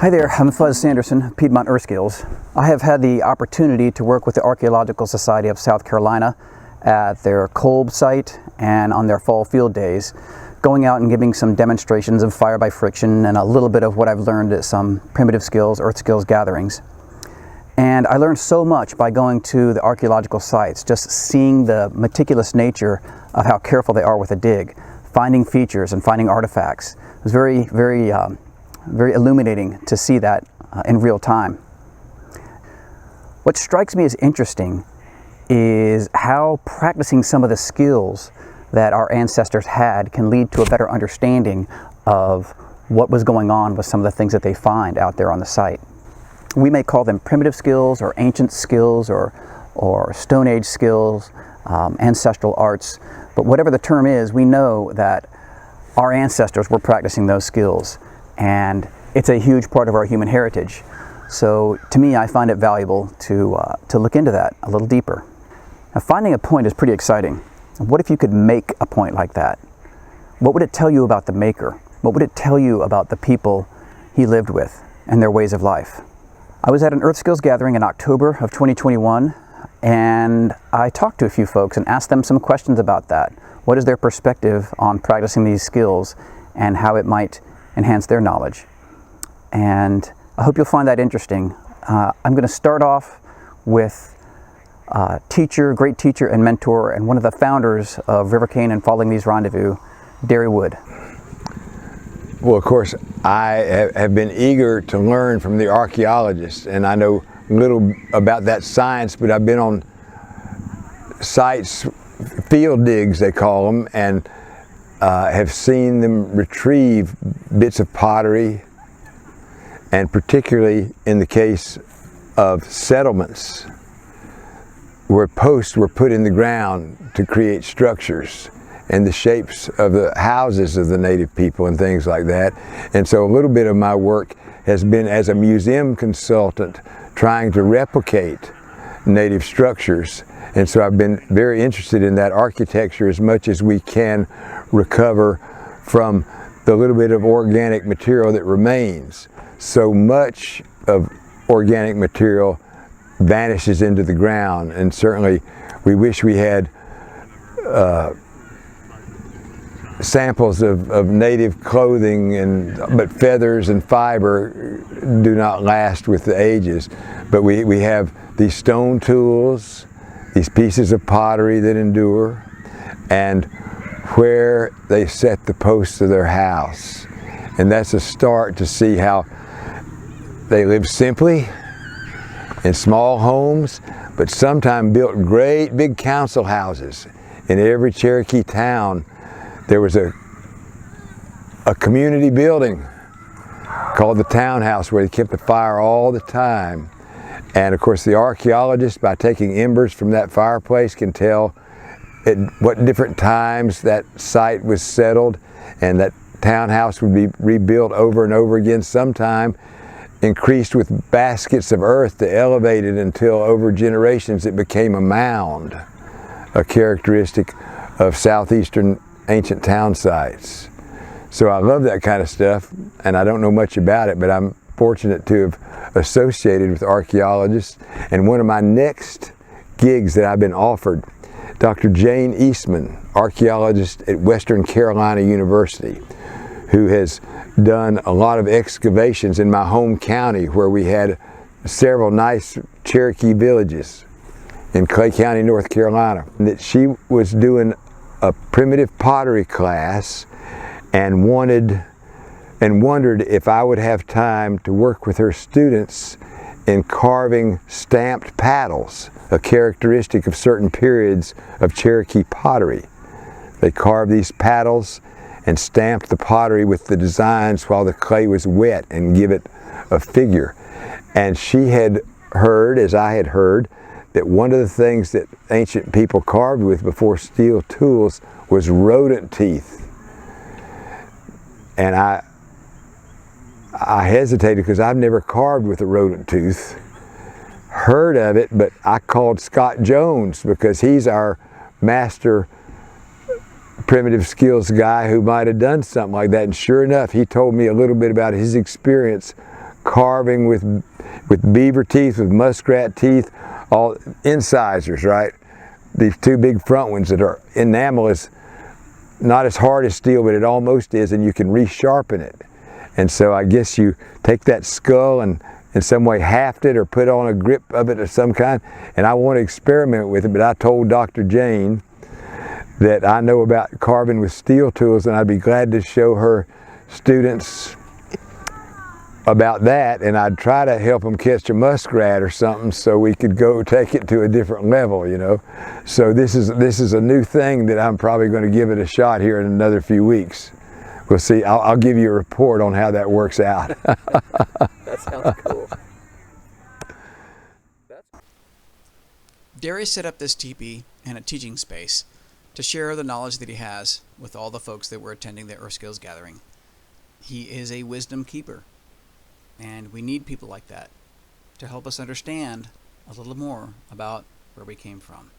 Hi there, I'm Fuzz Sanderson, Piedmont Archaeologists. I have had the opportunity to work with the Archaeological Society of South Carolina at their Kolb site and on their fall field days, going out and giving some demonstrations of fire by friction and a little bit of what I've learned at some primitive skills, earth skills gatherings. And I learned so much by going to the archaeological sites, just seeing the meticulous nature of how careful they are with a dig, finding features and finding artifacts. It was very illuminating to see that in real time. What strikes me as interesting is how practicing some of the skills that our ancestors had can lead to a better understanding of what was going on with some of the things that they find out there on the site. We may call them primitive skills or ancient skills or Stone Age skills, ancestral arts, but whatever the term is, we know that our ancestors were practicing those skills. And it's a huge part of our human heritage. So to me, I find it valuable to look into that a little deeper. Now, finding a point is pretty exciting. What if you could make a point like that? What would it tell you about the maker? What would it tell you about the people he lived with and their ways of life? I was at an Earth Skills gathering in October of 2021, and I talked to a few folks and asked them some questions about that. What is their perspective on practicing these skills and how it might enhance their knowledge? And I hope you'll find that interesting. I'm going to start off with great teacher and mentor, and one of the founders of River Cane and Falling Leaves Rendezvous, Derry Wood. Well, of course, I have been eager to learn from the archaeologists, and I know little about that science, but I've been on sites, field digs they call them, and have seen them retrieve bits of pottery, and particularly in the case of settlements where posts were put in the ground to create structures and the shapes of the houses of the native people and things like that. And so a little bit of my work has been as a museum consultant trying to replicate native structures. And so I've been very interested in that architecture as much as we can recover from the little bit of organic material that remains. So much of organic material vanishes into the ground, and certainly we wish we had samples of native clothing, but feathers and fiber do not last with the ages. But we have these stone tools, these pieces of pottery that endure, and where they set the posts of their house. And that's a start to see how they lived simply in small homes, but sometimes built great big council houses. In every Cherokee town, there was a community building called the townhouse where they kept the fire all the time. And of course, the archaeologists, by taking embers from that fireplace, can tell at what different times that site was settled, and that townhouse would be rebuilt over and over again, sometime increased with baskets of earth to elevate it until over generations it became a mound, a characteristic of southeastern ancient town sites. So I love that kind of stuff, and I don't know much about it, but I'm fortunate to have associated with archaeologists. And one of my next gigs that I've been offered, Dr. Jane Eastman, archaeologist at Western Carolina University, who has done a lot of excavations in my home county, where we had several nice Cherokee villages in Clay County, North Carolina. And that she was doing a primitive pottery class and wondered if I would have time to work with her students in carving stamped paddles, a characteristic of certain periods of Cherokee pottery. They carved these paddles and stamped the pottery with the designs while the clay was wet and give it a figure. And she had heard, as I had heard, that one of the things that ancient people carved with before steel tools was rodent teeth. And I hesitated because I've never carved with a rodent tooth. Heard of it, but I called Scott Jones because he's our master primitive skills guy who might have done something like that. And sure enough, he told me a little bit about his experience carving with beaver teeth, with muskrat teeth, all incisors, right? These two big front ones that are enamel is not as hard as steel, but it almost is, and you can resharpen it. And so I guess you take that skull and in some way haft it or put on a grip of it of some kind, and I want to experiment with it, but I told Dr. Jane that I know about carving with steel tools, and I'd be glad to show her students about that, and I'd try to help them catch a muskrat or something so we could go take it to a different level, you know. So this is a new thing that I'm probably going to give it a shot here in another few weeks. We'll see. I'll give you a report on how that works out. That sounds cool. Darius set up this teepee and a teaching space to share the knowledge that he has with all the folks that were attending the Archaeological gathering. He is a wisdom keeper, and we need people like that to help us understand a little more about where we came from.